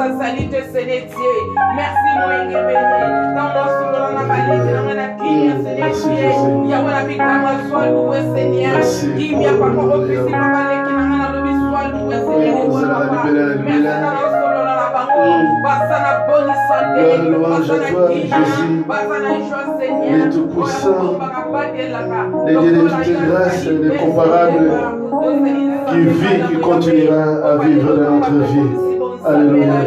sa salite senetier. Merci moi béni. Dans mon solo dans la balise dans la kinya senetier. Ya wana bikama soit loué Seigneur. Qui vient pas pour officier papa les qui n'a pas le soit loué Seigneur. Merci dans mon solo dans la bango. Basa na bonne santé. Basa na kinya. Basa na joie Seigneur. Les tout-puissants, les dieux de toute grâce, les comparables, qui vit, qui continuera à vivre dans notre vie. Alléluia.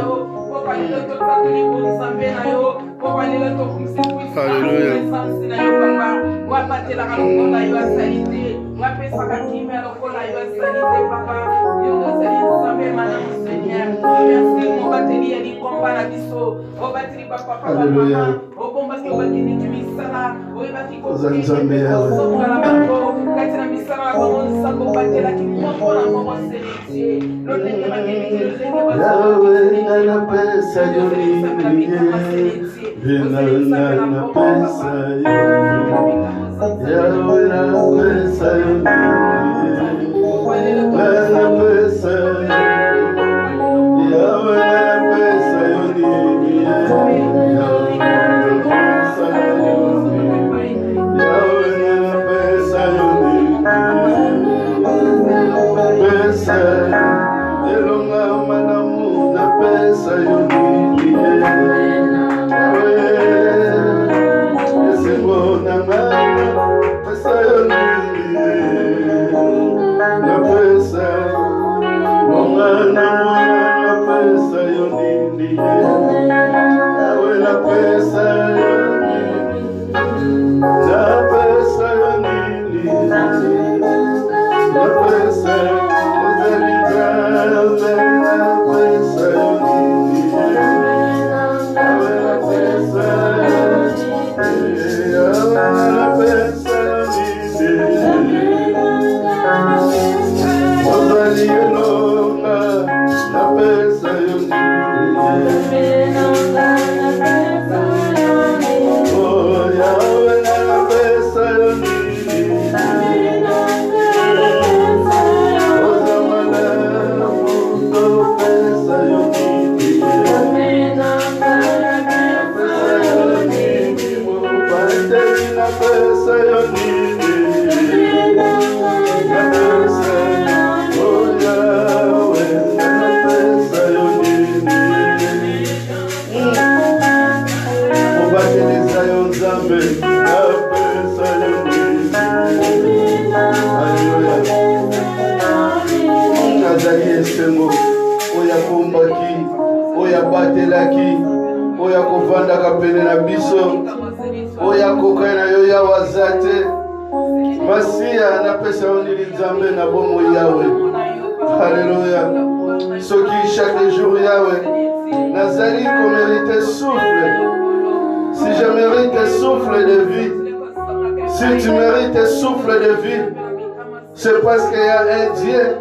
C'est parce qu'il y a un Dieu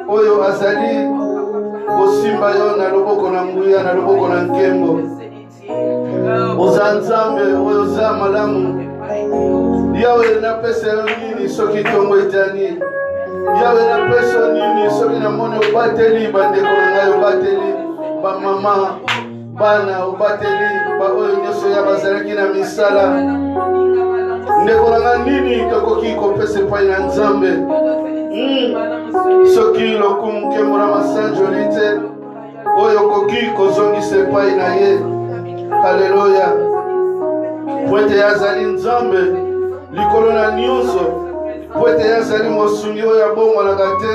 oyo azali osimba yo na loboko na nguya na loboko na nkembo oza nzambe oyo oza malamu yawe napesa yo nini soki tongo etani yawe napesa yo nini soki namoni obateli bandeko na ngai obateli bamama bana obateli baoyo nyonso ya bazalaki na misala ndeko na ngai nini tokoki kopesa epai na nzambe soki lokumu nkembo na masanjoli te oyo okoki kozongisa epai na ye. Haleluya. Po ete azali nzambe likolo na nyonso, po ete azali mosungi oyo abongwanaka te,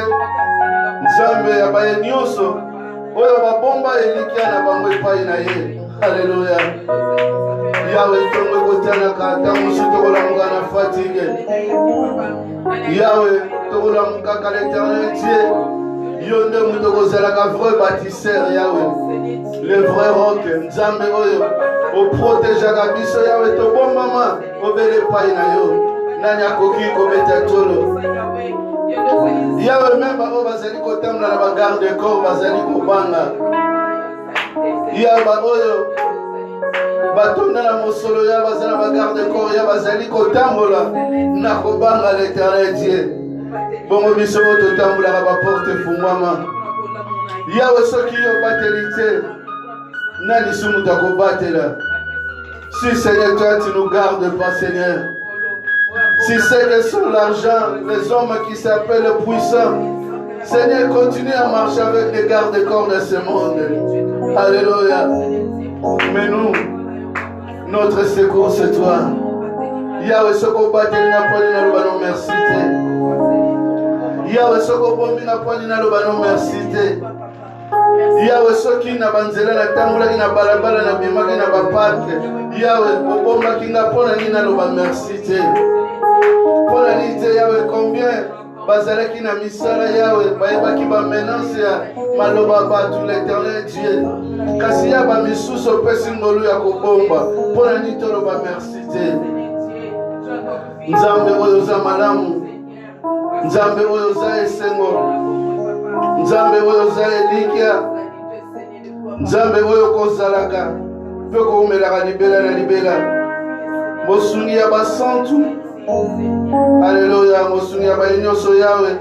nzambe ya baye nyonso oyo babomba elikia na bango epai na ye. Haleluya. Yawe tongo ekotianaka ata mosu tokolamuka na fatigue. Yawe tokolamukaka l'Éternel Dieu. Yo nde mutu okozalaka vrai bâtisseur Yawe, le vrai roc nzambe oyo oprotegeaka biso Yawe. Tobombama obele epai na yo, nani akoki kobeta tolo Yawe. Memba oyo bazali kotambola na bagarde corps bazali kobanga Yawe, oyo batonda na mosolo ya bazali na bagarde corps ya bazali kotambola na kobanga l'Éternel Dieu. Bongo biso totambolaka baporte fungwama Yahweh, ce qui est battelité, nani sumutako batela. Si Seigneur, toi tu nous gardes pas, Seigneur. Si c'est que sur l'argent, les hommes qui s'appellent puissants, Seigneur, continue à marcher avec les gardes-corps de ce monde. Alléluia. Mais nous, notre secours, c'est toi. Yahweh, ce qu'on bat, il n'a pas dit nous merci. Yahweh, ce qu'on bombe, il n'a pas dit nous merci. Yahweh, ce qui n'a pas dit la tamboula, qui n'a pas la balle, qui n'a pas parc. Yahweh, au bombe, qui n'a pas dit nous merci. Pour la liste, Yahweh, combien bazalaki na misala Yahweh, bayebaki ba menace ya maloba batu l'éternel Dieu. Kasi ya ba misuso pesi ngolu ya kobomba. Pour la nito lo ba merci te. Nzambe oyo za malamu. Nzambe oyo za esengo. Nzambe oyo za elikia. Nzambe oyo kozalaka. Pe ko umelaka libela na libela. Mosuni ya basantu. Alléluia, mosungi abayinyoso Yahweh.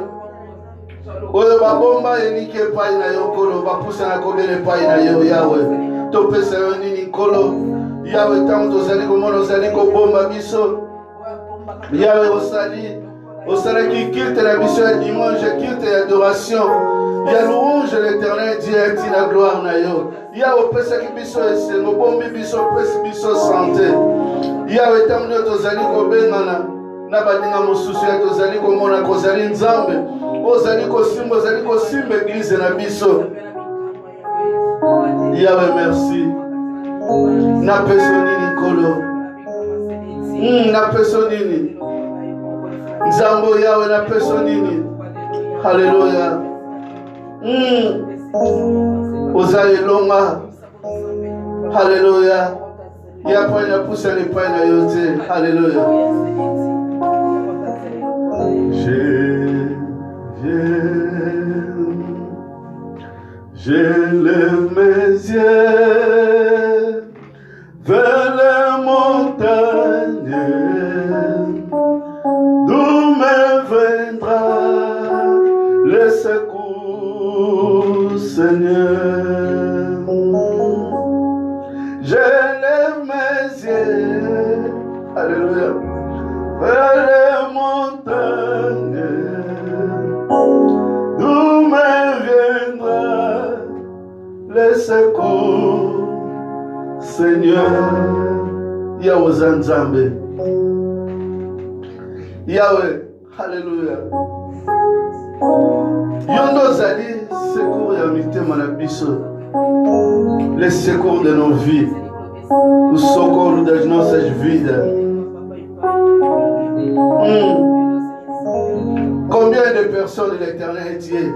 Oyo babomba enike pai na yo kolo, bapusa na kobele pai na yo Yahweh. Topesa yo nini kolo. Yahweh tango tozali komona ozali kobomba biso. Yahweh osalaki culte na biso ya dimanche, culte ya adoration. Ya louange l'éternel Dieu ati la gloire na yo. Yahweh opesaki biso esengo, bombi biso, pesi biso santé. Yahweh tango tozali kobengana. Na badinga mosusu ya tozali komona kozali nzambe ozali kosimba église na biso. Yahweh merci. Na peso nini kolo. Na peso nini. Nzambo Yahweh na peso nini. Hallelujah. Ozaye longa. Hallelujah. Yapa na pusa ni pai na yote. Hallelujah. Je lève mes yeux vers les montagnes, d'où me viendra le secours, Seigneur. Je lève mes yeux, alléluia, vers les montagnes, d'où me viendra le secours, Seigneur. Yahweh Zanzambe, Yahweh, alléluia. Yondo Zali, secours ya mitema na biso, le secours de nos vies, o socorro das nossas vidas. Combien de personnes l'éternel Dieu?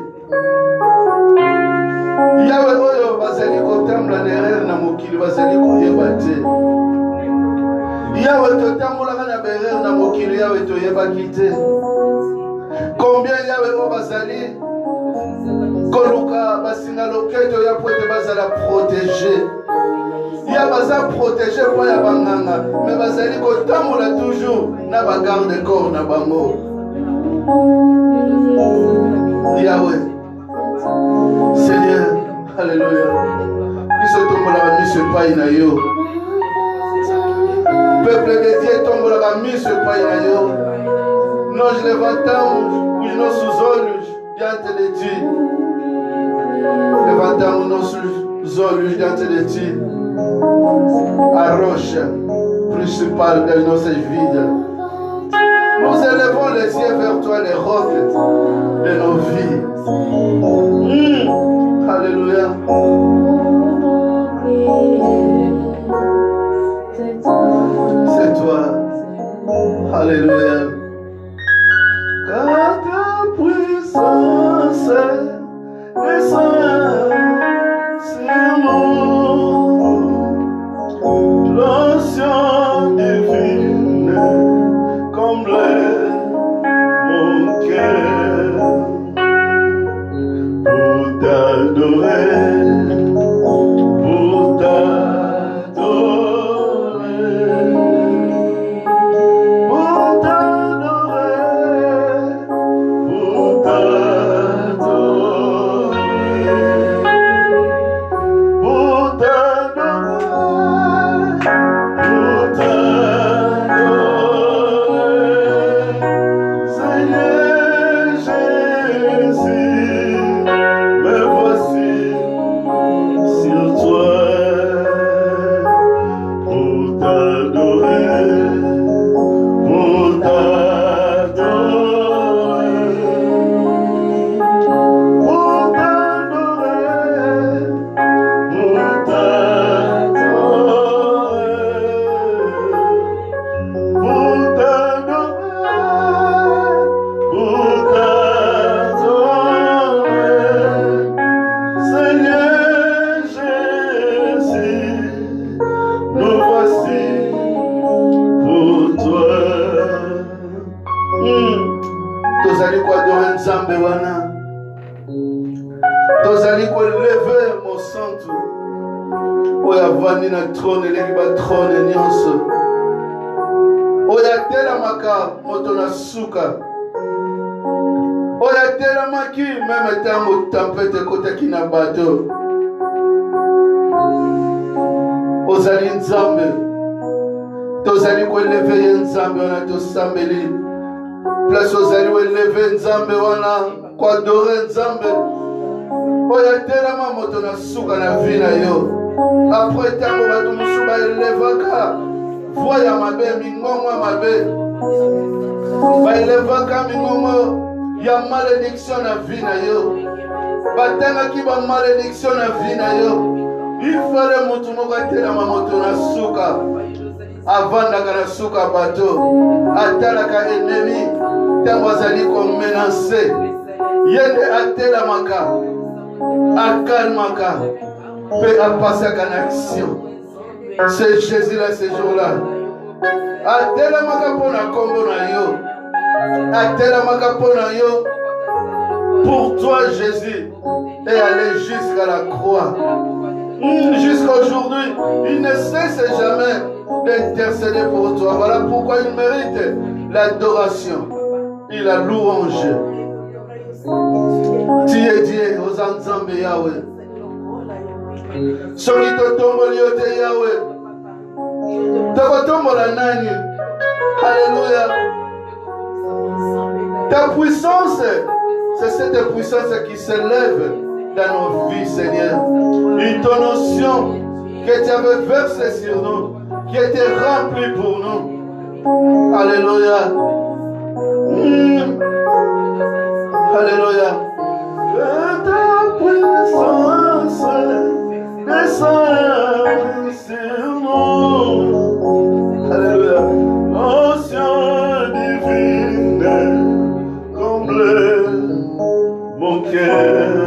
Yahweh oyo bazali kotambola na erreur na mokili bazali koyeba te. Yahweh totambolaka na berreur na mokili Yahweh toyebaki te. Combien Yahweh oyo bazali koluka basinga loketo ya po ete bazala protégé. Ya baza protégé po ya banganga, mais bazali kotambola toujours na bagarde corps na bango. Yahweh, Seigneur, alléluia. Biso tombola miso pai na yo. Peuple de Dieu tombola miso pai na yo. Nós levantamos os nossos olhos diante de ti. Levantamos nossos olhos diante de ti. A rocha principal das nossas vidas. Nous élevons les yeux vers toi, les rocs de nos vies. Alléluia. C'est toi. Alléluia. Car ta puissance descend sur nous. L'onction divine comble mon cœur pour t'adorer, pour t'adorer, pour t'adorer. avandi na trône eleki batrône nyonso oyo atelamaka moto na suka oyo atelamaki meme ntango tempete ekotaki na bato ozali nzambe tozali koeleve ye nzambe wana tosambeli place ozali koeleve nzambe wana koadore nzambe oyo atelama moto na suka na vi na yo apres ntango bato mosusu baelevaka voi ya mabe mingongo ya mabe baelevaka mingongo ya malédiction na vi na yo batengaki bamalédiction na vi na yo ifale motu moko atelama moto na suka avandaka na suka bato atalaka ennemi ntango azali komenanse ye nde atelamaka akalmaka mpe apasaka na action. C'est Jésus là ce jour-là atelamaka mpo na kombo na yo atelamaka mpo na yo. Pour toi Jésus est allé jusqu'à la croix. Jusqu'à aujourd'hui il ne cesse jamais d'intercéder pour toi. Voilà pourquoi il mérite l'adoration et la louange. Tu es Dieu aux ensembles Yahweh. Soki totomboli yo te Yahweh tokotombola nani? Alléluia. Ta puissance, c'est cette puissance qui s'élève dans nos vies, Seigneur. Une ton notion que tu avais versée sur nous, qui était remplie pour nous. Alléluia. Alléluia. Que ta puissance descend sur nous. Alléluia. Notion divine, comble mon cœur.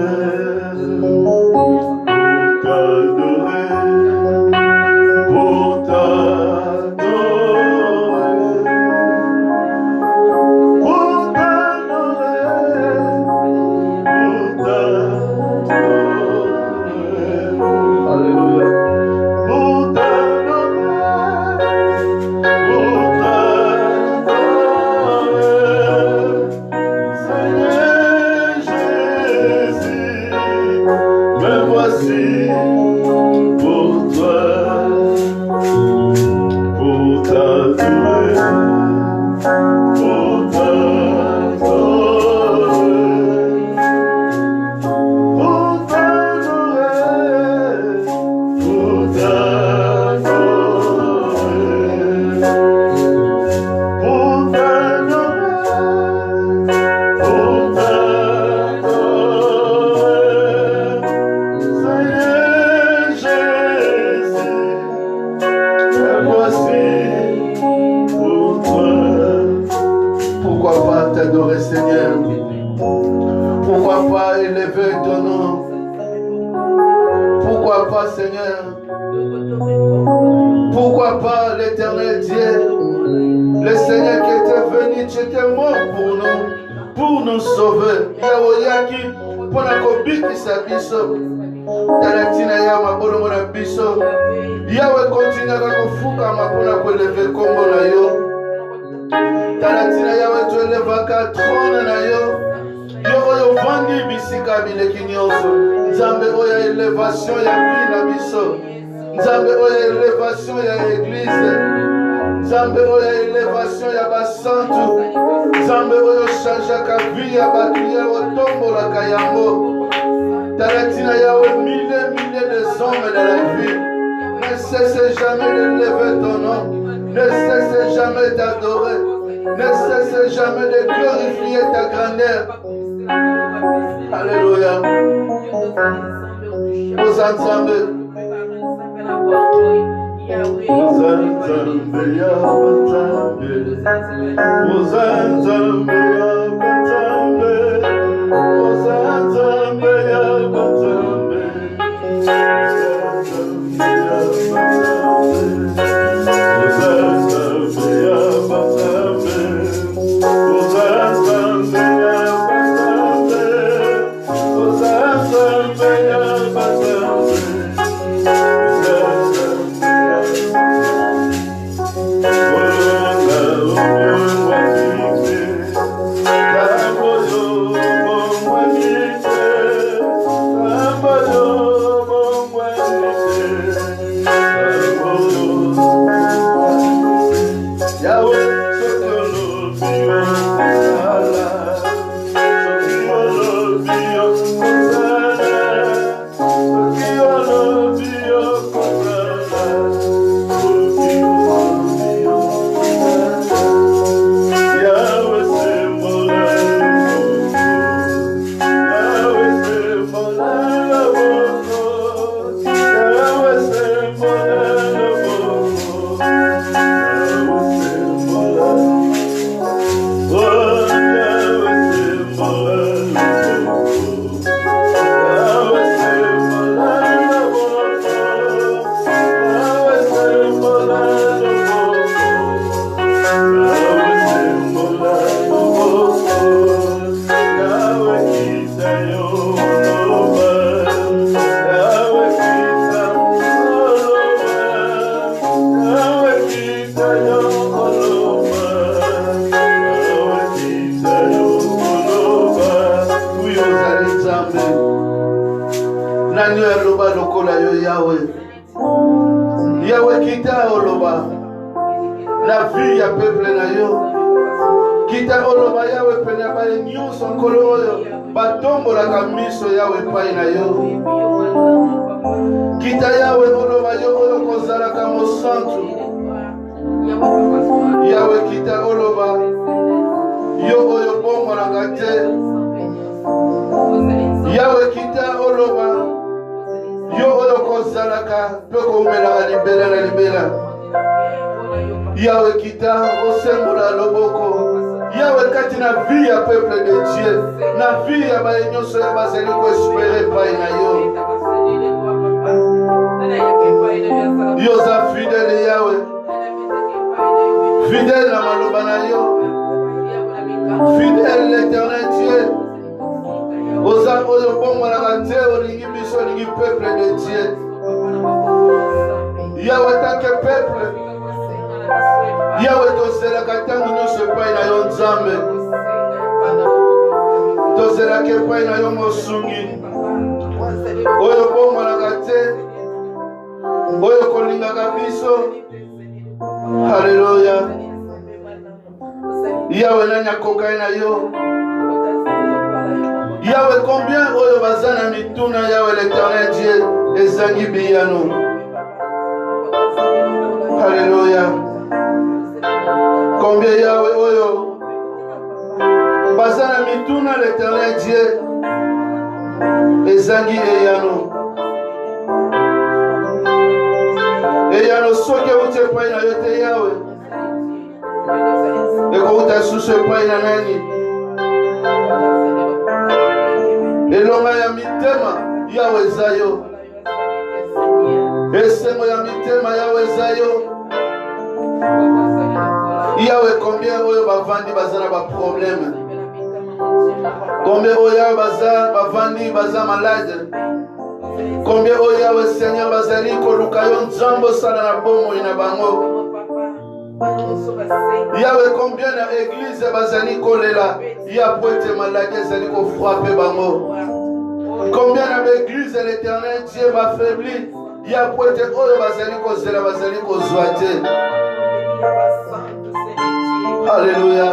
Alléluia.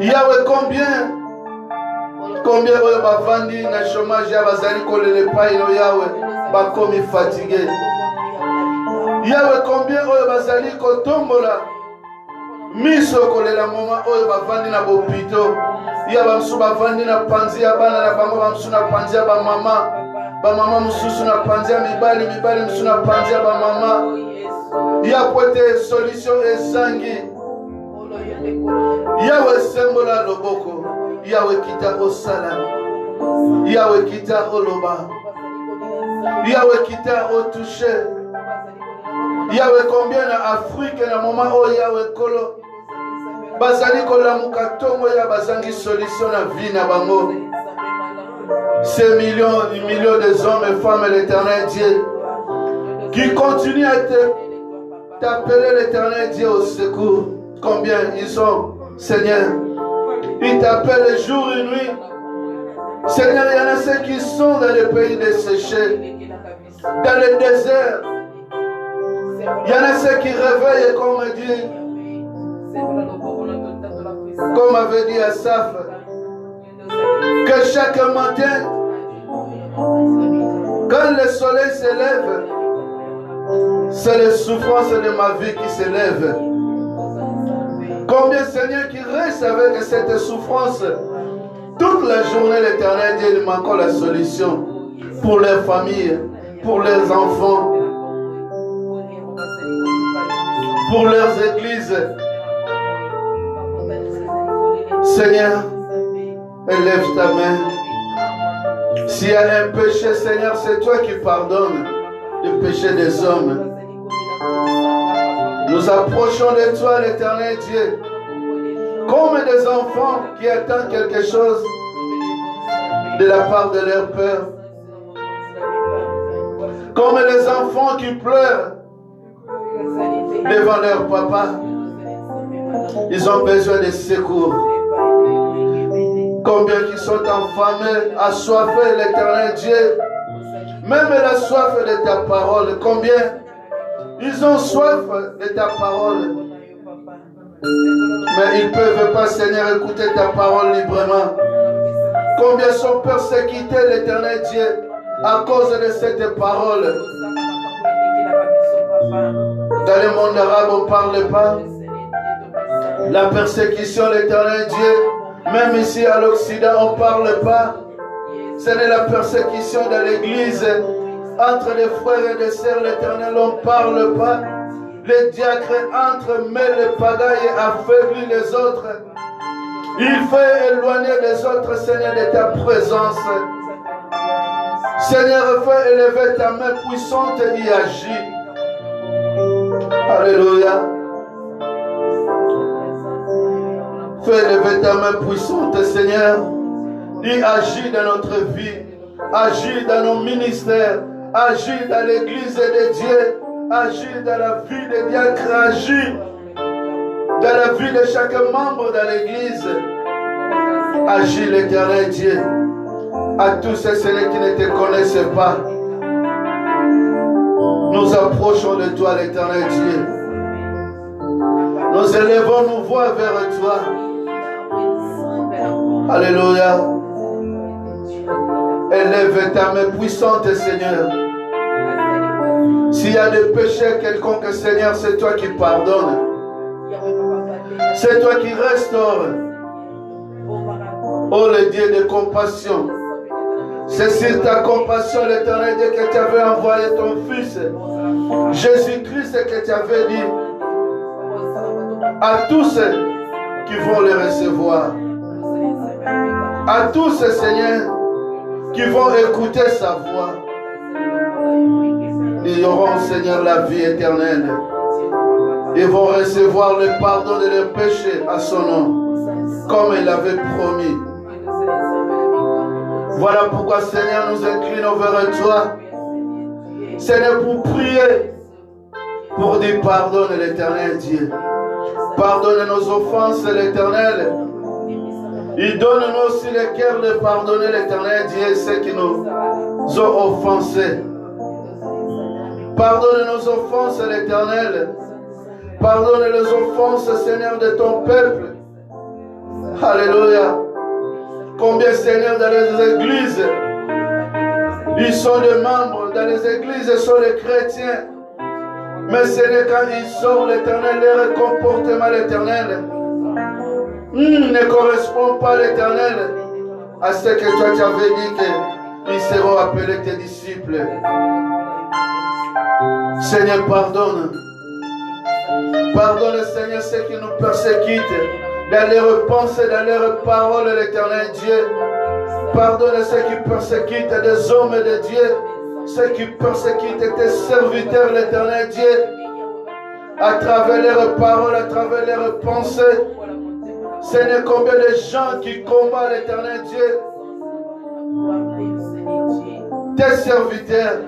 Yahweh, combien oyo bavandi na chômage ya bazali kolela epai no Yahweh bakomi fatigué. Yahweh, combien oyo bazali kotombola miso kolela moma oyo bavandi na bopito. Ya bamsu bavandi na panzi ya bana na bango, bamsu na panzi ya bamama, bamama mususu na panzi ya mibali, mibali mususu na panzi ya bamama. Ya pote solution ezangi. Yahweh sembola loboko, Yahweh kita osala, Yahweh kita oloba, Yahweh kita otouche. Yahweh, combien na Afrique na moment o Yahweh kolo bazali kolamuka tongo ya bazangi solution na vie na bango. Ces millions de hommes et femmes, l'Éternel Dieu, qui continuent à t'appeler l'Éternel Dieu au secours. Combien ils sont, Seigneur? Ils t'appellent jour et nuit. Seigneur, il y en a ceux qui sont dans les pays desséchés. dans le désert. Il y en a ceux qui réveillent, comme on dit, comme avait dit Asaph, que chaque matin, quand le soleil se lève, c'est les souffrances de ma vie qui s'élèvent. Combien Seigneur qui reste avec cette souffrance toute la journée, l'Éternel Dieu il manque la solution pour leur famille, pour leurs enfants, pour leurs églises. Seigneur, élève ta main. S'il y a un péché, Seigneur, c'est toi qui pardonnes le péché des hommes. Nous approchons de toi, l'Éternel Dieu, comme des enfants qui attendent quelque chose de la part de leur Père. Comme les enfants qui pleurent devant leur papa. Ils ont besoin de secours. Combien qui sont affamés, assoiffés, l'Éternel Dieu, même la soif de ta parole. Combien ils ont soif de ta parole, mais ils ne peuvent pas, Seigneur, écouter ta parole librement. Combien sont persécutés, l'Éternel Dieu, à cause de cette parole. Dans le monde arabe, on ne parle pas. La persécution, l'Éternel Dieu, même ici à l'Occident, on ne parle pas. Ce n'est la persécution dans l'Église. Entre les frères et les sœurs, l'Éternel, on ne parle pas. Les diacres entrent, mais les pagailles affaiblissent les autres. Il fait éloigner les autres, Seigneur, de ta présence. Seigneur, fais élever ta main puissante et y agis. Alléluia. Fais élever ta main puissante, Seigneur. Y agis dans notre vie. Agis dans nos ministères. Agis dans l'église de Dieu. Agis dans la vie des diacres. Agis dans la vie de chaque membre de l'église. Agis, l'Éternel Dieu. À tous ceux qui ne te connaissent pas. Nous approchons de toi, l'Éternel Dieu. Nous élevons nos voix vers toi. Alléluia. Élève ta main puissante, Seigneur. S'il y a des péchés quelconques, Seigneur, c'est toi qui pardonnes. C'est toi qui restaures. Oh, le Dieu de compassion. C'est sur ta compassion, l'Éternel Dieu, que tu avais envoyé ton Fils, Jésus-Christ, que tu avais dit à tous ceux qui vont le recevoir. À tous ces Seigneur qui vont écouter sa voix. Ils auront, Seigneur, la vie éternelle. Ils vont recevoir le pardon de leurs péchés à son nom, comme il avait promis. Voilà pourquoi, Seigneur, nous inclinons vers toi. Seigneur, pour prier, pour dire pardonne l'Éternel Dieu. Pardonne nos offenses, l'Éternel. Il donne-nous aussi le cœur de pardonner l'Éternel Dieu, ceux qui nous ont offensés. Pardonne nos offenses, l'Éternel. Pardonne les offenses, Seigneur, de ton peuple. Alléluia. Combien, Seigneur, dans les églises, ils sont des membres, dans les églises, ils sont des chrétiens. Mais Seigneur, quand ils sortent, l'Éternel, leur comportement, l'Éternel, ne correspond pas, l'Éternel, à ce que toi tu avais dit qu'ils seront appelés tes disciples. Seigneur, pardonne. Pardonne, Seigneur, ceux qui nous persécutent dans leurs pensées, dans leurs paroles, l'Éternel Dieu. Pardonne ceux qui persécutent des hommes de Dieu, ceux qui persécutent tes serviteurs, l'Éternel Dieu, à travers leurs paroles, à travers leurs pensées. Seigneur, combien de gens qui combattent l'Éternel Dieu, tes serviteurs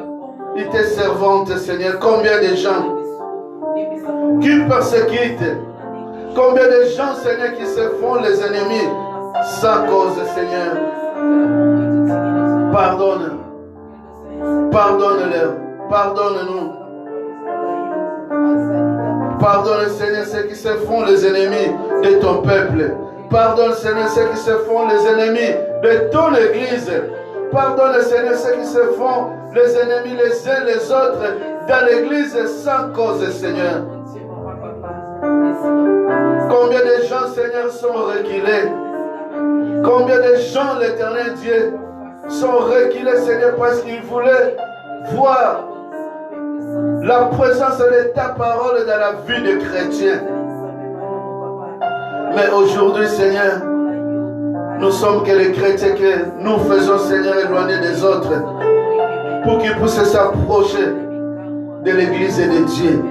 et tes servantes, Seigneur, combien de gens qui persécutent, combien de gens, Seigneur, qui se font les ennemis sans cause, Seigneur. Pardonne. Pardonne-leur. Pardonne-nous. Pardonne, Seigneur, ceux qui se font les ennemis de ton peuple. Pardonne, Seigneur, ceux qui se font les ennemis de ton Église. Pardonne, Seigneur, ceux qui se font les ennemis les uns les autres dans l'Église sans cause, Seigneur. Combien de gens, Seigneur, sont reculés? Combien de gens, l'Éternel Dieu, sont reculés, Seigneur, parce qu'ils voulaient voir la présence de ta parole dans la vie des chrétiens. Mais aujourd'hui, Seigneur, nous sommes que les chrétiens que nous faisons, Seigneur, éloigner des autres pour qu'ils puissent s'approcher de l'Église et de Dieu.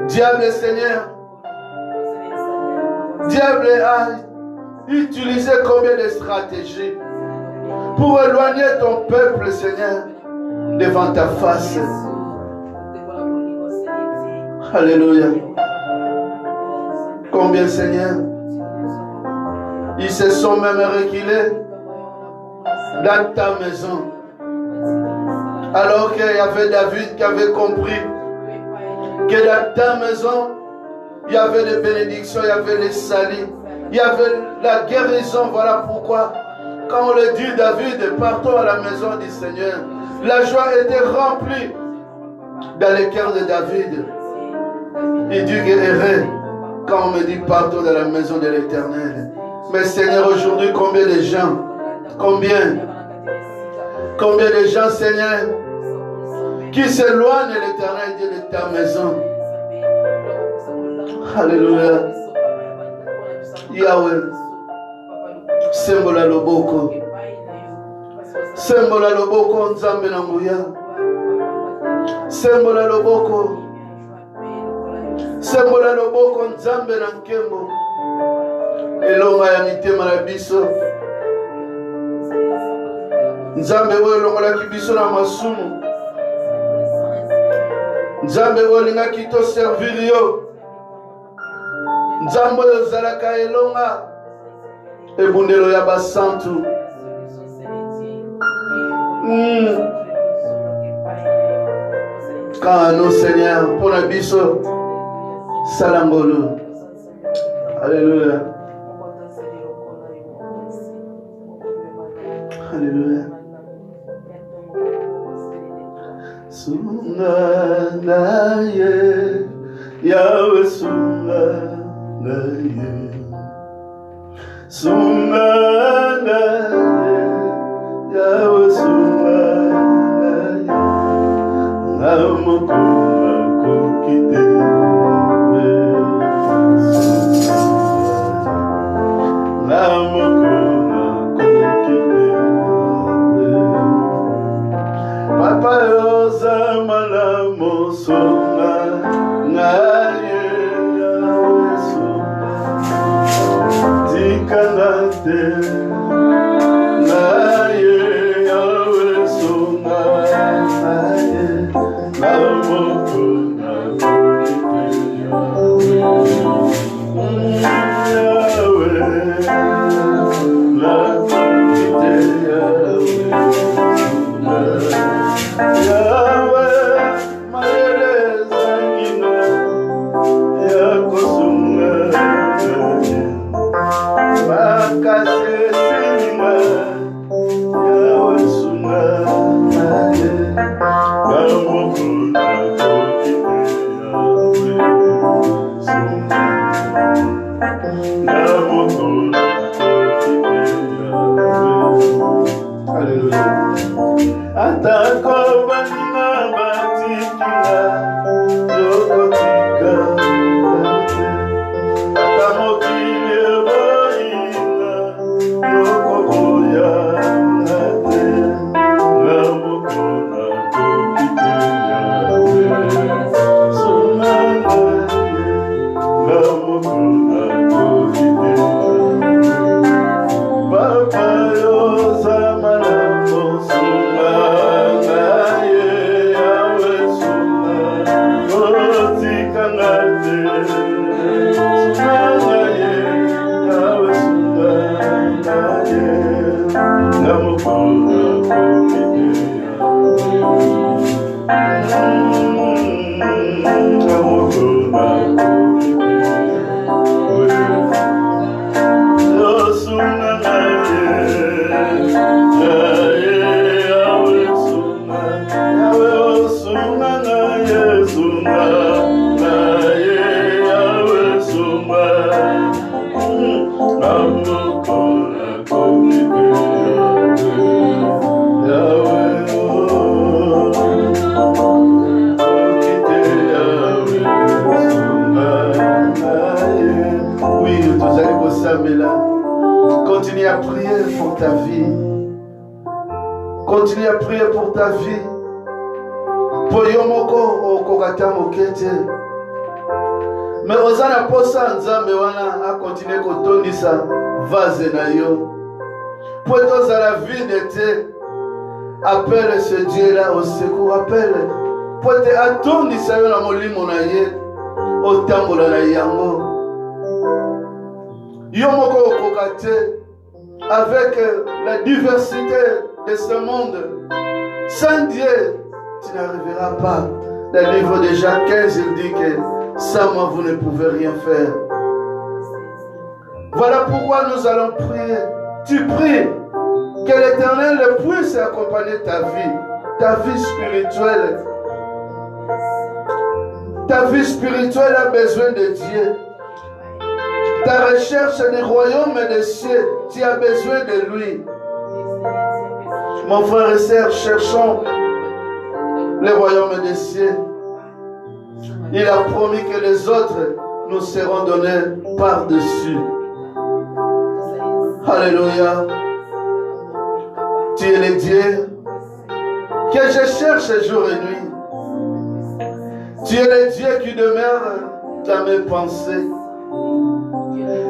Diable, Seigneur, diable a utilisé combien de stratégies pour éloigner ton peuple, Seigneur, devant ta face. Alléluia. Combien, Seigneur, ils se sont même reculés dans ta maison. Alors qu'il y avait David qui avait compris que dans ta maison, il y avait des bénédictions, il y avait les salis, il y avait la guérison. Voilà pourquoi, quand on le dit, David, partons à la maison du Seigneur. La joie était remplie dans le cœur de David. Il dit guérirez quand on me dit partons dans la maison de l'Éternel. Mais Seigneur, aujourd'hui, combien de gens, combien de gens, Seigneur, qui s'éloignent de l'Éternel Dieu de ta maison. Alléluia. Yahweh, sembola loboko. Sembola loboko nzambe na nguya. Sembola loboko. Sembola loboko nzambe na nkembo. Elonga ya mitema na biso. Nzambe oyo elongolaki biso na masumu. Nzambe oyo olingaki toservir yo. Nzambe oyo ozalaka elonga ebundelo ya basantu. Kano Seigneur, pour la biso salangolo. Alléluia. Alléluia. Sunga naye, Yahweh sunga naye. Sunga naye, Yahweh sunga naye. Namokunga kokite. Namokunga kokite. Papa yoza malamu sunga naye Yahweh sunga tikanate naye Yahweh sunga naye namokunga kokite Yahweh nakokite Yahweh maeleza ngina ya kusunga makase Continue à prier pour ta vie. Continue à prier pour ta vie. Pour yomoko okokata mokete. Mais ozana posa nzambe wana a continuer kotondisa vase na yo. Pour dans la vie d'été, appelle ce Dieu là au secours, appelle. Pour te atondisa yo na molimo na ye, otambola na yango. Yomoko okokate avec la diversité de ce monde. Sans Dieu, tu n'arriveras pas. Dans le livre de Jean 15, il dit que sans moi, vous ne pouvez rien faire. Voilà pourquoi nous allons prier. Tu pries que l'Éternel puisse accompagner ta vie spirituelle. Ta vie spirituelle a besoin de Dieu. Ta recherche du royaume et des cieux, tu as besoin de lui. Mon frère et sœur, cherchons le royaume des cieux. Il a promis que les autres nous seront donnés par-dessus. Alléluia. Tu es le Dieu que je cherche jour et nuit. Tu es le Dieu qui demeure dans mes pensées.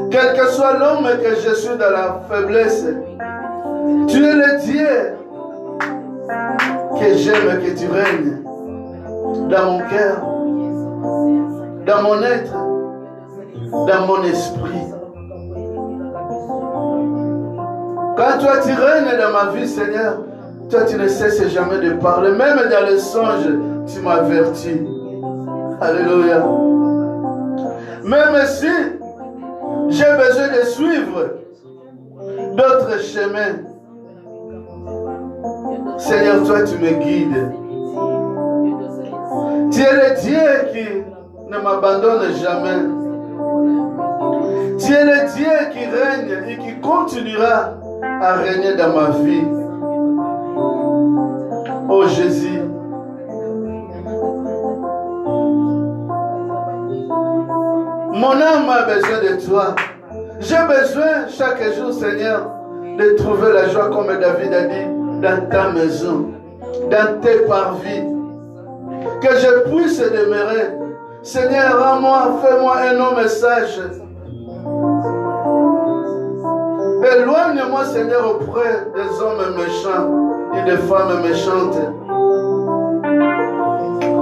Quel que soit l'homme que je suis dans la faiblesse, tu es le Dieu que j'aime que tu règnes dans mon cœur, dans mon être, dans mon esprit. Quand toi tu règnes dans ma vie, Seigneur, toi tu ne cesses jamais de parler. Même dans les songes, tu m'avertis. Alléluia. Même si j'ai besoin de suivre d'autres chemins, Seigneur, toi tu me guides. Tu es le Dieu qui ne m'abandonne jamais. Tu es le Dieu qui règne et qui continuera à régner dans ma vie. Oh Jésus, mon âme a besoin de toi. J'ai besoin chaque jour, Seigneur, de trouver la joie comme David a dit, dans ta maison, dans tes parvis. Que je puisse demeurer. Seigneur, rends-moi, fais-moi un homme sage. Éloigne-moi, Seigneur, auprès des hommes méchants et des femmes méchantes.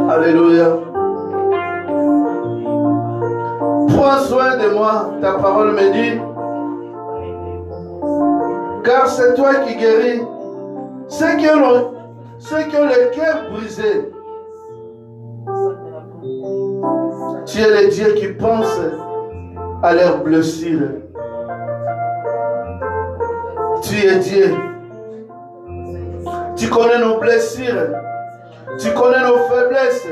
Alléluia. Prends soin de moi, ta parole me dit, car c'est toi qui guéris ceux qui ont le cœur brisé. Tu es le Dieu qui pense à leurs blessures. Tu es Dieu. Tu connais nos blessures. Tu connais nos faiblesses.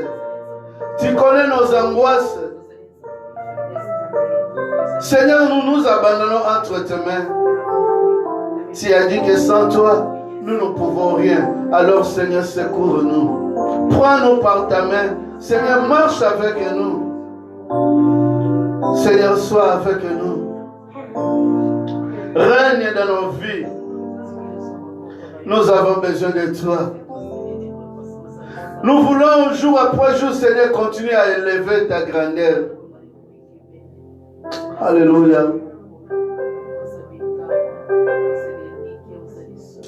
Tu connais nos angoisses. Seigneur, nous nous abandonnons entre tes mains. Tu as dit que sans toi, nous ne pouvons rien. Alors, Seigneur, secours-nous. Prends-nous par ta main. Seigneur, marche avec nous. Seigneur, sois avec nous. Règne dans nos vies. Nous avons besoin de toi. Nous voulons jour après jour, Seigneur, continuer à élever ta grandeur. Alléluia.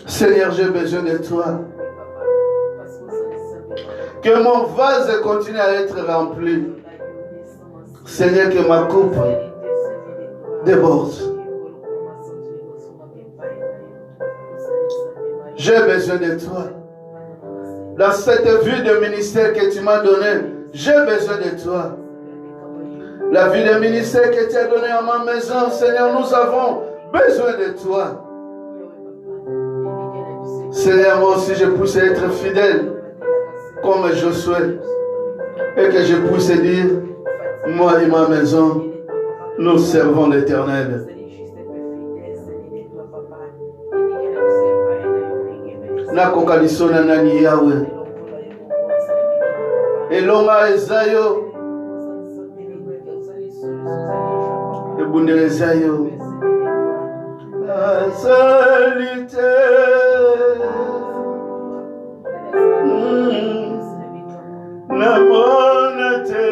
Seigneur, j'ai besoin de toi. Que mon vase continue à être rempli. Seigneur, que ma coupe déborde. J'ai besoin de toi. Dans cette vie de ministère que tu m'as donné, J'ai besoin de toi. La vie de ministère que tu as donnée à ma maison, Seigneur, nous avons besoin de toi. Seigneur, moi aussi, je puisse être fidèle comme Josué et que je puisse dire, moi et ma maison, nous servons l'Éternel. Nakoka lisona nani Yahweh. Elonga ezayo. Ebundeleza yo. Azalite. Namonate.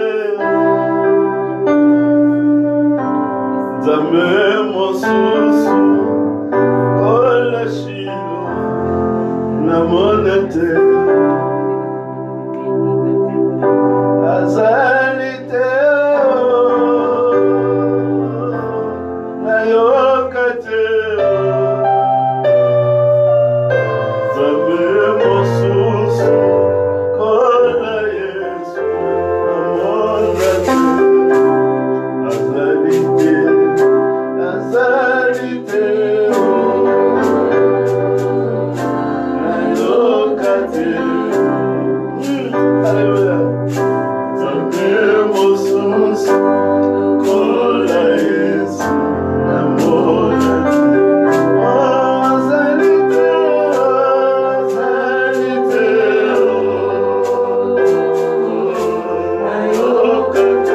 Zame mosusu. Kola shilo. Namonate. Azalite. Nayokate. Zame mosusu. Kola Yesu. Namonate. Azalite. Azalite. Nayokate. Hallelujah. Zame mosusu. Kola Yesu. Namonate. Azalite. Azalite. Nayokate.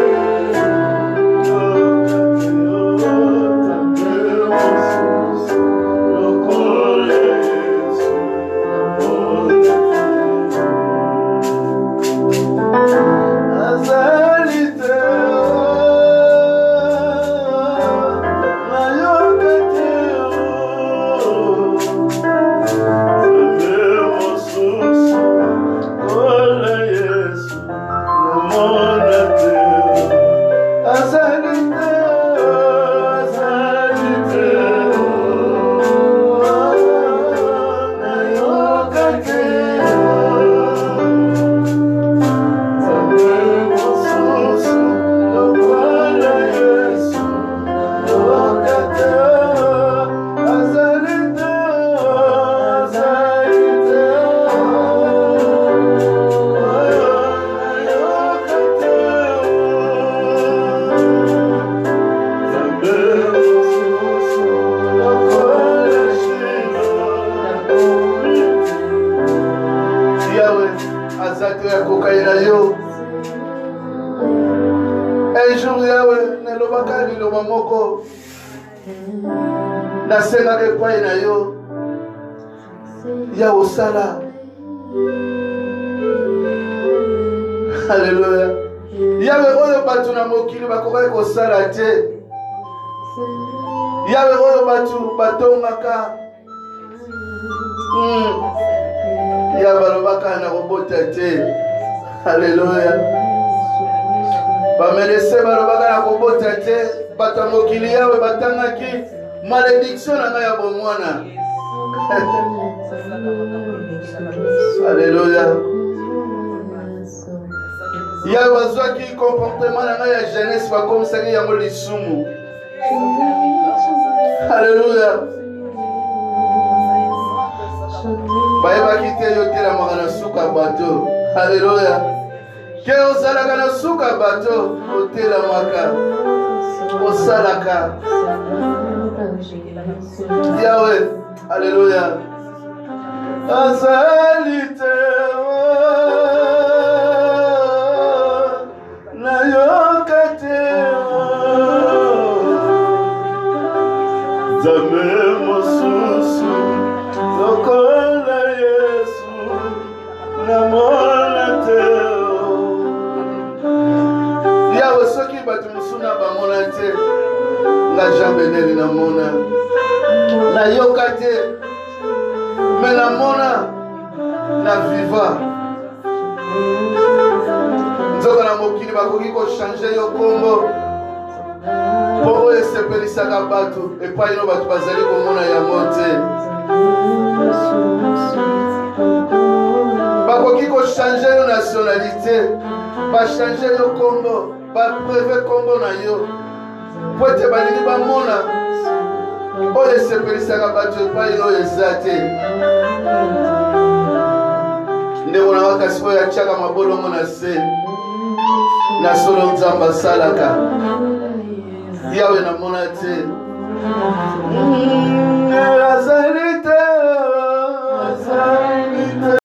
Un jour, Yahweh, nalobaka liloba moko, nasengaka epai na yo, ya osala. Alléluia. Yahweh oyo batu na mokili bakokaki kosala te. Yahweh oyo batu batongaka. Ya balobaka na kobota te. Alléluia. Bamelese balobaka na kobota te. Batu na mokili Yahweh batangaki malédiction na ngai ya bomwana. Alléluia. Yahweh bazwaki comportement na ngai ya jeunesse bakomisaki yango lisumu. Alléluia. Bayebaki te yo telamaka na suka bato. Alléluia. Ke ozalaka na suka bato otelamaka osalaka. Yahweh. Alléluia. Azalite na yokate zame mosusu lokola Yesu namona te. Yahweh soki batu musuna bamona te nga jambeneli namona na yokate mais namona na viva. Nzoka na mokili bakoki kochange yo kombo po oyo esepelisaka bato epai no bato bazali komona yango te. bakoki changer la nationalité, changer le Congo, prélever Congo na yo. Pour te balingi bamona, oyo esepelisaka bato epai oyo eza te. Ndeko na wakasi oyo atiaka mabolongo na se, na solo Nzambe asalaka. Yawe namona te. Azali te, azali te.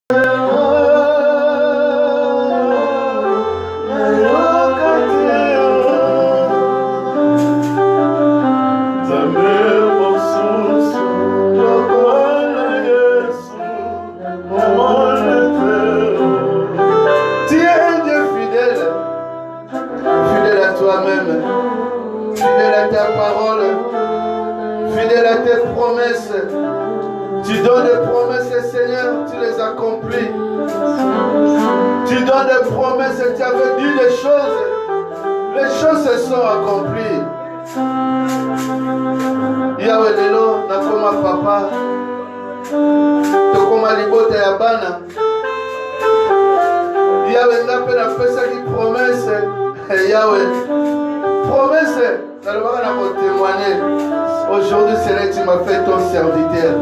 Tu donnes des promesses, Seigneur, tu les accomplis. Tu donnes des promesses et tu avais dit des choses. Les choses se sont accomplies. Yahweh lelo, nakoma papa. Tokoma libota ya bana. Yahweh ngape na pesa qui promesse. Yahweh, promesse. Nalobaka na ko témoigner. Aujourd'hui, Seigneur, tu m'as fait ton serviteur.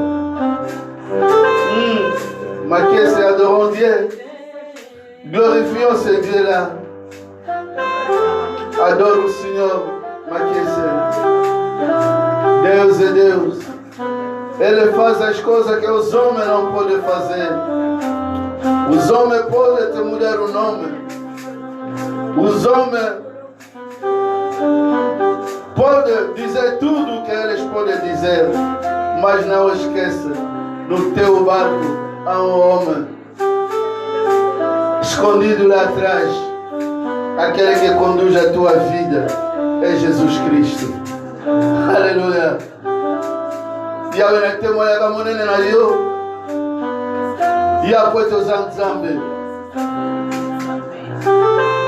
Ma caisse et adorons Dieu. Glorifions ce Dieu-là. Adore le Seigneur, ma caisse. Deus é Deus. Ele faz as coisas que os homens não podem fazer. Os homens podem te mudar o nome. Os homens podem dizer tudo que eles podem dizer, mas não esqueça, no teu barco há um homem escondido lá atrás. Aquele que conduz a tua vida é Jesus Cristo. Aleluia. Yawe na temo ya kamonene na yo. Ya kweto za Nzambe.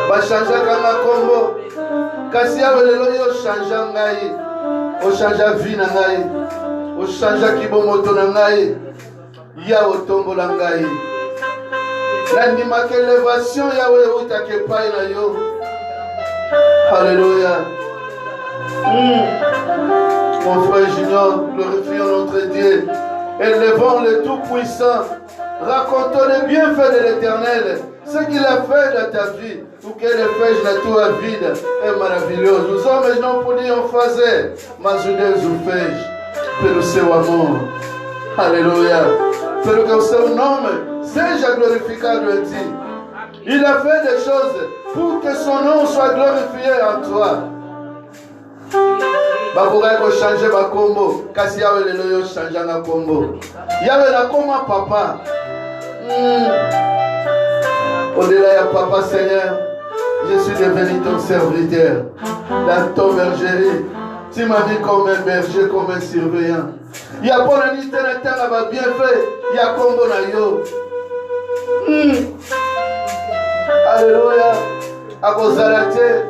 Bashanja kanga kombo. Kasi yawe lelo yo chanja ngai. O chanja vie na ngai. O chanja kibomoto na ngai. Ya otombola ngai. Nandimaka élévation yawe utake pai na yo. Alléluia. Mon frère Junior, glorifions notre Dieu. Élevons le Tout-Puissant. Racontons les bienfaits de l'Éternel. Ce qu'il a fait dans ta vie, ou qu'il a fait dans ta vie, est merveilleux. Os homens não podiam fazer, mas o Deus o fez pelo seu amor. Aleluia. Pelo que o seu nome seja glorificado em ti. Il a fait des choses pour que son nom soit glorifié en toi. Bakoka ko changer bakombo, kasi yawe lelo yo changer na kombo. Yawe na koma papa. Au-delà ya papa Seigneur, je suis devenu ton serviteur dans ton bergerie. Tu m'as mis comme un berger, comme un surveillant. Ya pona ni tena tena ba bien fait, ya kombo na yo. Alléluia. Akozalate.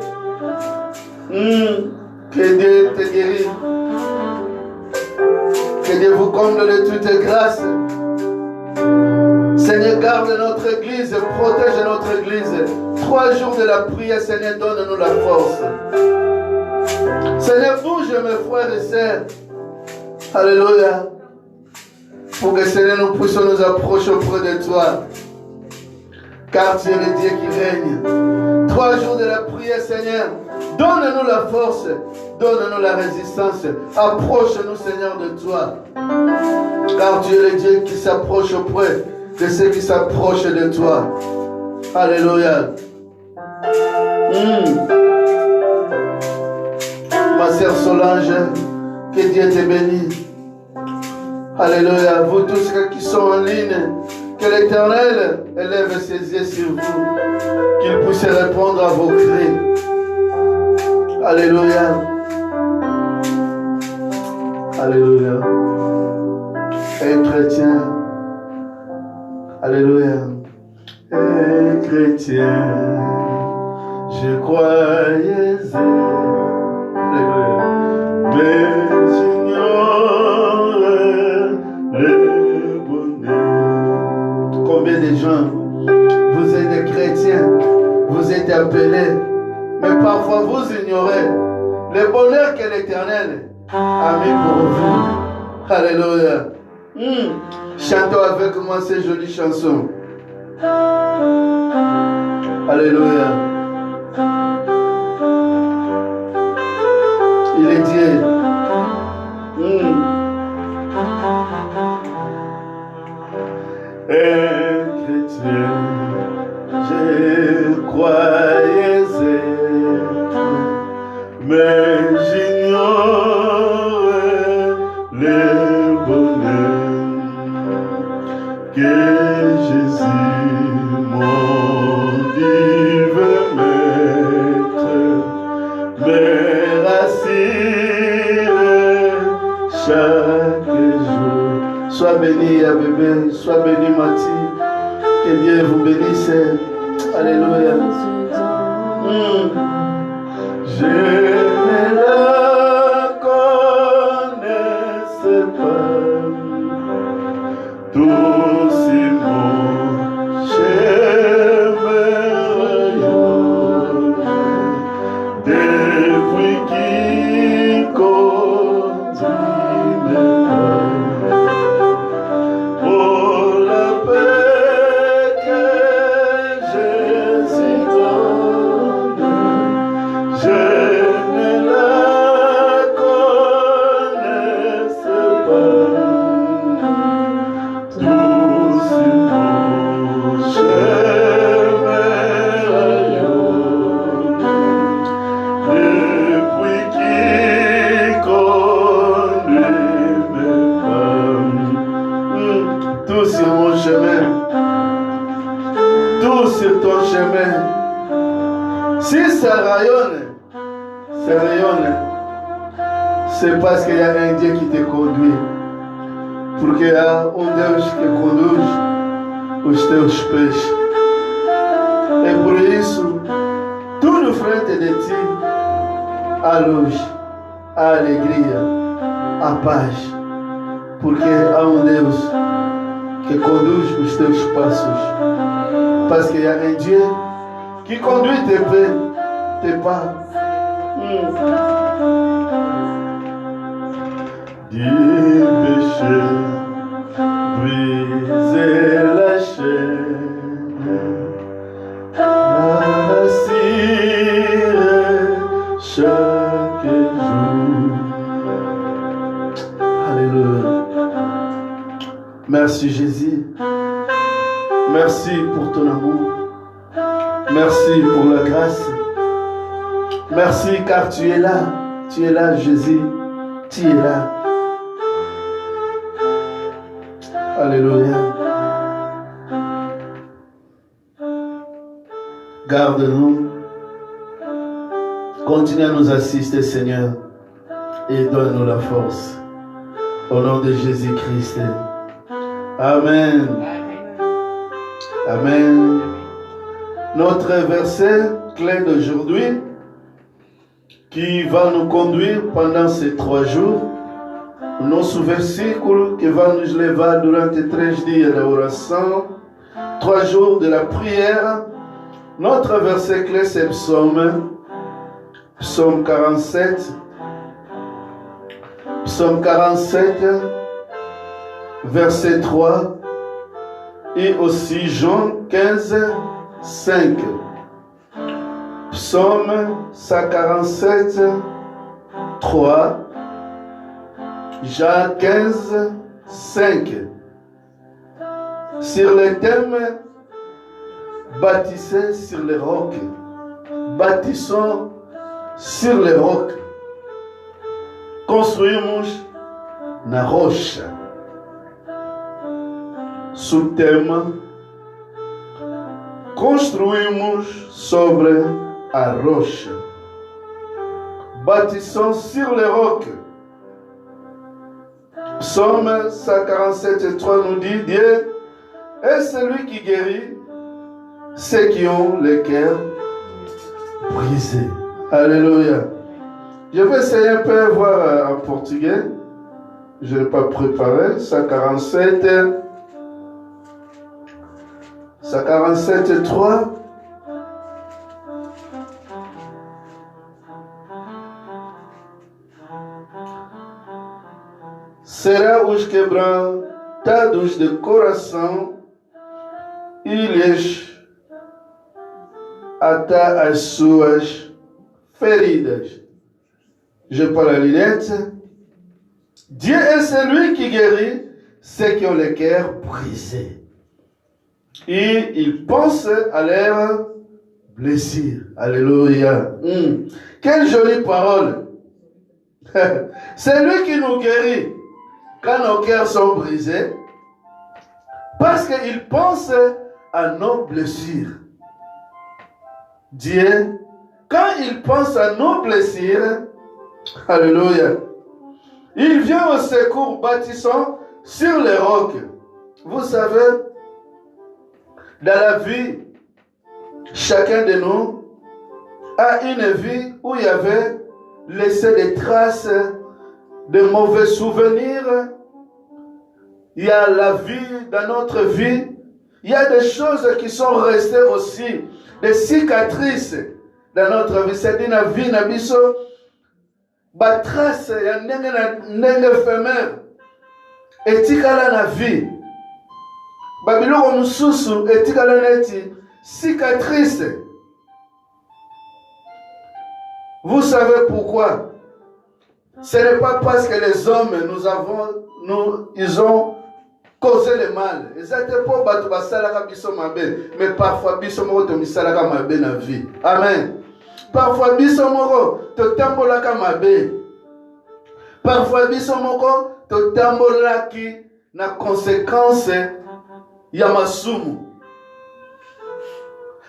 Que Dieu te guérit. Que Dieu vous comble de toutes grâces. Seigneur, garde notre église, protège notre église. 3 jours de la prière, Seigneur, donne-nous la force. Seigneur, bouge mes frères et sœurs. Alléluia. Pour que, Seigneur, nous puissions nous approcher auprès de toi. Car tu es le Dieu qui règne. 3 jours de la prière, Seigneur. Donne-nous la force. Donne-nous la résistance. Approche-nous, Seigneur, de toi. Car tu es le Dieu qui s'approche auprès de ceux qui s'approchent de toi. Alléluia. Ma sœur Solange, que Dieu te bénisse. Alléluia. Vous tous qui sont en ligne, que l'Éternel élève ses yeux sur vous, qu'il puisse répondre à vos cris. Alléluia. Alléluia. Et chrétien. Alléluia. Et chrétien, je croyais. Alléluia. Mais j'ignorais le bonheur. Combien de gens appelé. Mais parfois vous ignorez le bonheur que l'Éternel a mis pour vous. Alléluia. Chantons avec moi ces jolies chansons. Alléluia. Il est Dieu. Un chrétien, je croyais être, mais j'ignorais le bonheur que Jésus, mon divin maître, me rassure chaque jour. Sois béni, bébé, sois béni, Mathie. Que Dieu vous bénisse. Alléluia. Je ne la connaissais pas. Tout si mon chemin depuis qu'il conduit mes pas. Si ça rayonne, c'est parce qu'il y a un Dieu qui te conduit. Porque há Deus que conduz os teus pés. E por isso, tudo frente de ti, há luz, há alegria, há paz. Porque há Deus que conduz os teus passos. Parce qu'il y a un Dieu qui conduit tes pas. Du péché, briser la chaîne, m'assire chaque jour. Alléluia. Merci Jésus. Merci pour ton amour. Merci pour la grâce. Merci car tu es là. Tu es là, Jésus. Tu es là. Alléluia. Garde-nous. Continue à nous assister, Seigneur. Et donne-nous la force. Au nom de Jésus-Christ. Amen. Amen. Notre verset clé d'aujourd'hui qui va nous conduire pendant ces 3 jours. Nosso versículo que vai nos levar durante 3 dias de oração, 3 jours de la prière. Notre verset clé c'est Psaume 47. Psaume 47, verset 3. Et aussi Jean 15, 5. Psaume 147, 3. Jean 15, 5. Sur le thème bâtissez sur les rocs. Bâtissons sur les rocs. Construímos na rocha. Sous thème construímos sobre a rocha. Bâtissons sur les rocs. Psaume 147, 3 nous dit, Dieu est celui qui guérit ceux qui ont le cœur brisé. Alléluia. Je vais essayer un peu voir en portugais. Je n'ai pas préparé. 147, 3. será os quebrantados de coração e lhes ata as suas feridas. Je prends la lunette. Dieu est celui qui guérit ceux qui ont le cœur brisé. Et il pense à leurs blessures. Alléluia. Quelle jolie parole. C'est lui qui nous guérit quand nos cœurs sont brisés. Parce qu'il pense à nos blessures. Dieu, quand il pense à nos blessures, alléluia, il vient au secours bâtissant sur les rocs. Vous savez, dans la vie, chacun de nous a une vie où il y avait laissé des traces de mauvais souvenirs. Il y a la vie, dans notre vie, il y a des choses qui sont restées aussi, des cicatrices dans notre vie. C'est une vie, nabiso, ba trace, il y a une éphémère. Etikala na vie. Babiloko mususu, etikala neti, cicatrice. Vous savez pourquoi? Ce n'est pas parce que les hommes, ils ont causé le mal. Mais parfois, biso moko to misalaka mabe na vie. Amen. Parfois, biso moko to tambolaka mabe. Parfois, biso moko to tambolaki na conséquence ya masumu.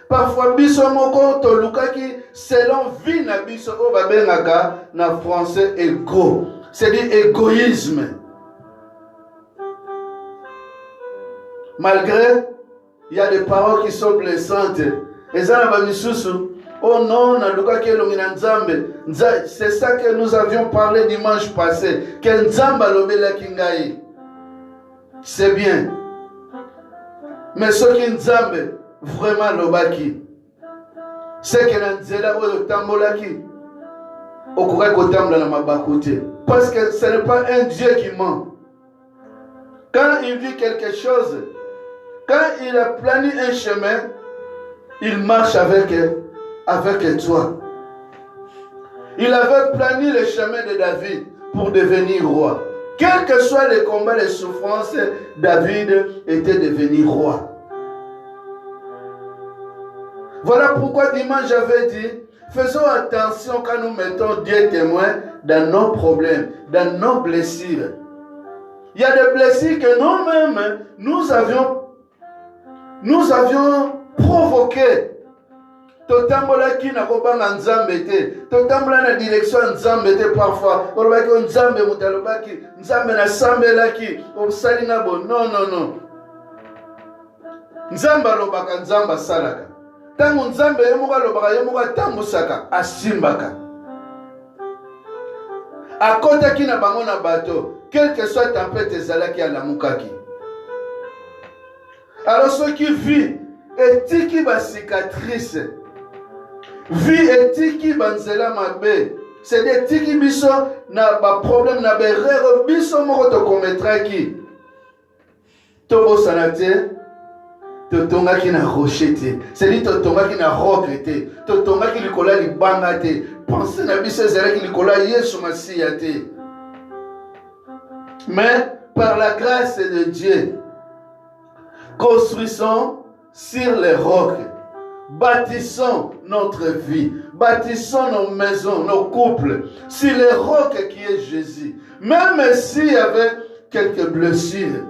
Parfois, biso moko to lukaki selon vie na biso o babengaka na français égo. C'est-à-dire égoïsme. Malgré, il y a des paroles qui sont blessantes. Et ça, oh non, c'est ça que nous avions parlé dimanche passé. Que Nzamba lobela kingai. C'est bien. Mais ce qui Nzambe vraiment lobaki, c'est que Nzela o tambolaki. Okuka kotambola na mabakote. Parce que ce n'est pas un Dieu qui ment. Quand il dit quelque chose, quand il a plané un chemin, il marche avec toi. Il avait plané le chemin de David pour devenir roi. Quels que soient les combats, les souffrances, David était devenu roi. Voilà pourquoi dimanche j'avais dit, faisons attention quand nous mettons Dieu témoin dans nos problèmes, dans nos blessures. Il y a des blessures que nous-mêmes, nous avions provoqué. Totambola qui n'a pas nzambete. Totambola na direction nzambete parfois. Olobaki nzambe mutalobaki, nzambe na sambelaki, obsali na bo. Non, non, non. Nzamba lobaka nzamba salaka. Tango nzambe yemoka lobaka yemoka tambusaka asimbaka. Akota ki na bango na bateau. Quelle que soit tempête ezalaki alamukaki. Alors ceux qui vivent etiki ba cicatrice, vie etiki banzela mabe, c'est des tiki biso na ba problème na ba erreur biso moko to commettraki. Tobo sanate to tongaki na rochete, c'est dit to tongaki na rochete, to tongaki likola libanga te, pensez na biso ezalaki likola Yesu Masiya te. Mais par la grâce de Dieu, construisons sur les rocs, bâtissons notre vie, bâtissons nos maisons, nos couples, sur les rocs qui est Jésus. Même s'il y avait quelques blessures,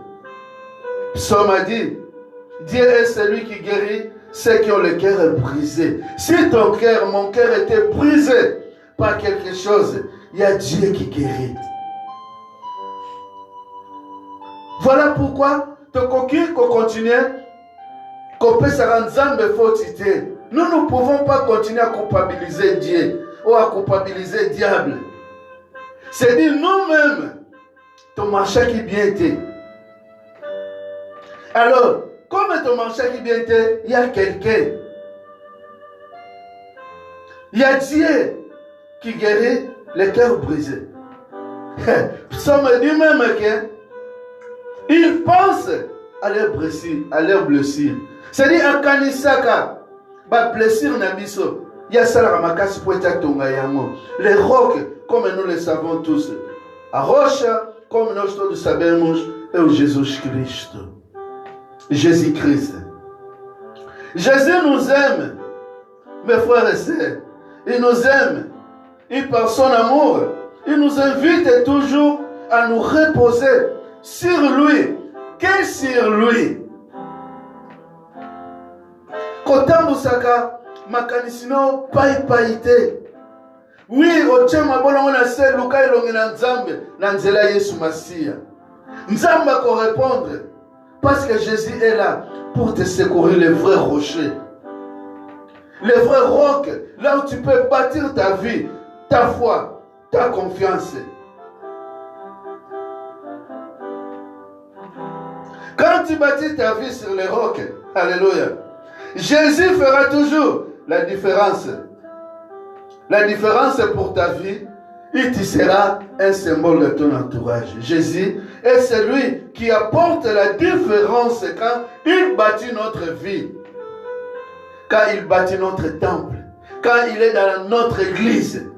Psaume a dit, Dieu est celui qui guérit ceux qui ont le cœur brisé. Si ton cœur, mon cœur était brisé par quelque chose, il y a Dieu qui guérit. Voilà pourquoi continuer nous ne pouvons pas continuer à culpabiliser Dieu ou à culpabiliser le diable. C'est dire nous-mêmes, ton marché qui bien été. Alors, comme ton marché qui bien été, il y a quelqu'un. Il y a Dieu qui guérit les cœurs brisés. Psaume dit même qu'ils pensent à leur blessure. C'est-à-dire, en Kanisaka, ba blessure na biso. Il y a ça la makasi pour être tonga yango. Les rocs, comme nous le savons tous. A rocha, comme nous le savons, est Jésus-Christ. Jésus-Christ. Jésus nous aime, mes frères et sœurs. Il nous aime. Et par son amour, il nous invite toujours à nous reposer sur lui. Qu'est-ce sur lui? Kotambusaka makanisino païpaïté. Oui, ochema bolongo na se luka elongi na nzambe na nzela Yesu Masia. Nzambe ko répondre parce que Jésus est là pour te secourir les vrais rochers. Les vrais rocs, là où tu peux bâtir ta vie, ta foi, ta confiance. Quand tu bâtis ta vie sur les rocs, alléluia, Jésus fera toujours la différence. La différence pour ta vie, et tu seras un symbole de ton entourage. Jésus est celui qui apporte la différence quand il bâtit notre vie, quand il bâtit notre temple, quand il est dans notre église.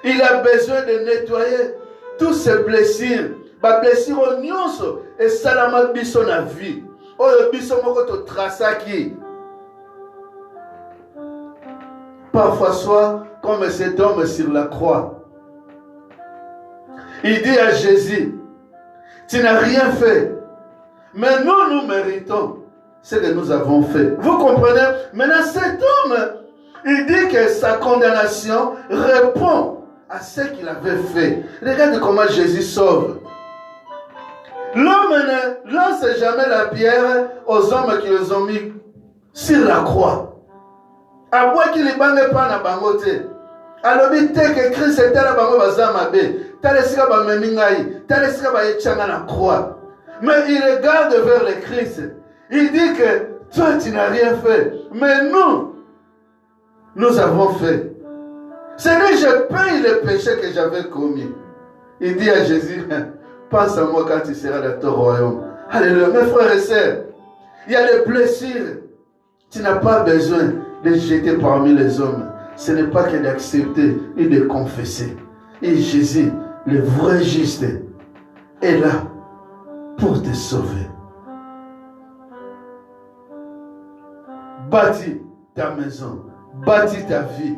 Il a besoin de nettoyer toutes ces blessures. Ma blessure au nyonso et salama biso na vie. Oyo biso moko to trasaki. Parfois soit comme cet homme sur la croix. Il dit à Jésus, tu n'as rien fait. Mais nous méritons ce que nous avons fait. Vous comprenez? Maintenant cet homme, il dit que sa condamnation répond à ce qu'il avait fait. Regarde comment Jésus sauve. L'homme ne lance jamais la pierre aux hommes qui les ont mis sur la croix. À quoi qu'il ne bangue pas na bangote. Alors il dit que Christ était là bango bazamabe. Talesika ba memingai, talesika ba yechanga na croix. Mais il regarde vers le Christ. Il dit que toi tu n'as rien fait, mais nous avons fait. C'est lui je paye le péché que j'avais commis. Il dit à Jésus, pense à moi quand tu seras dans ton royaume. Alléluia. Mes frères et sœurs, il y a des blessures. Tu n'as pas besoin de jeter parmi les hommes. Ce n'est pas que d'accepter et de confesser. Et Jésus, le vrai juste, est là pour te sauver. Bâtis ta maison, bâtis ta vie,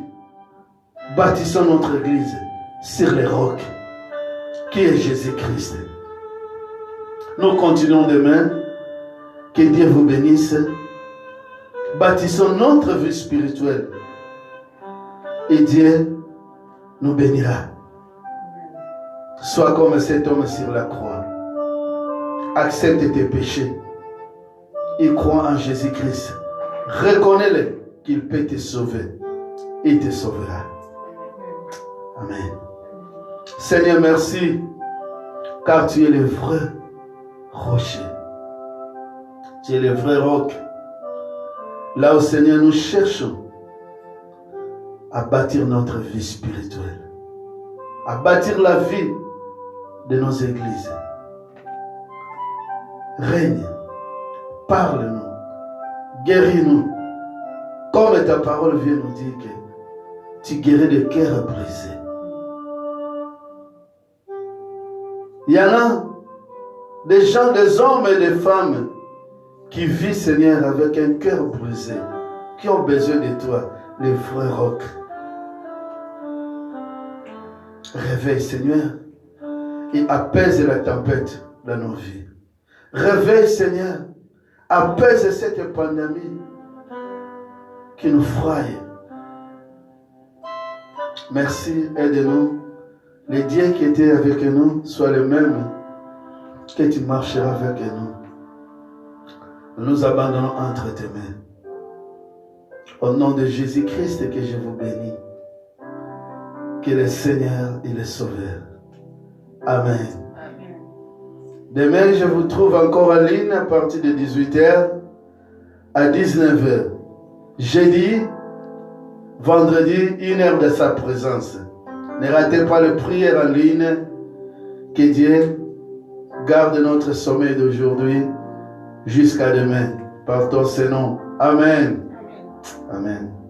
bâtissons notre église sur les rocs qui est Jésus-Christ. Nous continuons demain. Que Dieu vous bénisse. Bâtissons notre vie spirituelle. Et Dieu nous bénira. Sois comme cet homme sur la croix. Accepte tes péchés. Et crois en Jésus-Christ. Reconnais-le qu'il peut te sauver. Il te sauvera. Amen. Seigneur, merci, car tu es le vrai rocher. Tu es le vrai roc. Là où, Seigneur, nous cherchons à bâtir notre vie spirituelle, à bâtir la vie de nos églises. Règne, parle-nous, guéris-nous, comme ta parole vient nous dire que tu guéris des cœurs brisés. Il y en a des gens, des hommes et des femmes qui vivent, Seigneur, avec un cœur brisé, qui ont besoin de toi, les vrais rocs. Réveille, Seigneur, et apaise la tempête dans nos vies. Réveille, Seigneur, apaise cette pandémie qui nous fraye. Merci, aide-nous. Le Dieu qui était avec nous soit le même que tu marcheras avec nous. Nous nous abandonnons entre tes mains. Au nom de Jésus-Christ que je vous bénis. Que le Seigneur et le Sauveur. Amen. Amen. Demain, je vous trouve encore en ligne à partir de 18h à 19h. Jeudi, vendredi, 1 heure de sa présence. Ne ratez pas le prière en ligne. Que Dieu garde notre sommeil d'aujourd'hui jusqu'à demain. Par ton Seigneur. Amen. Amen.